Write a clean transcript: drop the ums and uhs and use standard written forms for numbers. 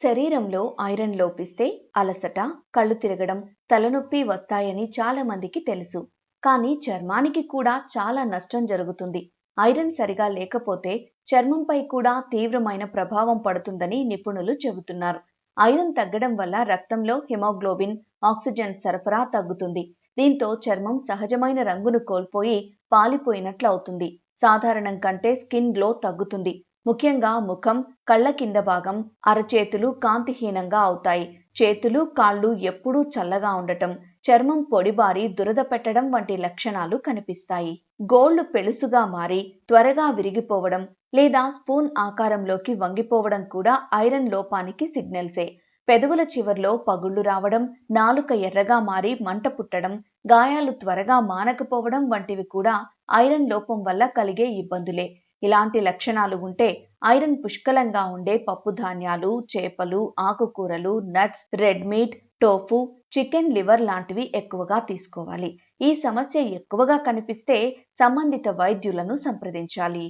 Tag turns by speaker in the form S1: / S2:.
S1: శరీరంలో ఐరన్ లోపిస్తే అలసట, కళ్ళు తిరగడం, తలనొప్పి వస్తాయని చాలా మందికి తెలుసు. కానీ చర్మానికి కూడా చాలా నష్టం జరుగుతుంది. ఐరన్ సరిగా లేకపోతే చర్మంపై కూడా తీవ్రమైన ప్రభావం పడుతుందని నిపుణులు చెబుతున్నారు. ఐరన్ తగ్గడం వల్ల రక్తంలో హిమోగ్లోబిన్, ఆక్సిజన్ సరఫరా తగ్గుతుంది. దీంతో చర్మం సహజమైన రంగును కోల్పోయి పాలిపోయినట్లు అవుతుంది. సాధారణం కంటే స్కిన్ గ్లో తగ్గుతుంది. ముఖ్యంగా ముఖం, కళ్ళ కింద భాగం, అరచేతులు కాంతిహీనంగా అవుతాయి. చేతులు, కాళ్ళు ఎప్పుడూ చల్లగా ఉండటం, చర్మం పొడిబారి దురద పెట్టడం వంటి లక్షణాలు కనిపిస్తాయి. గోళ్లు పెళుసుగా మారి త్వరగా విరిగిపోవడం లేదా స్పూన్ ఆకారంలోకి వంగిపోవడం కూడా ఐరన్ లోపానికి సిగ్నల్సే. పెదవుల చివర్లో పగుళ్లు రావడం, నాలుక ఎర్రగా మారి మంట పుట్టడం, గాయాలు త్వరగా మానకపోవడం వంటివి కూడా ఐరన్ లోపం వల్ల కలిగే ఇబ్బందులే. ఇలాంటి లక్షణాలు ఉంటే ఐరన్ పుష్కలంగా ఉండే పప్పు ధాన్యాలు, చేపలు, ఆకుకూరలు, nuts, red meat, tofu, chicken liver లాంటివి ఎక్కువగా తీసుకోవాలి. ఈ సమస్య ఎక్కువగా కనిపిస్తే సంబంధిత వైద్యులను సంప్రదించాలి.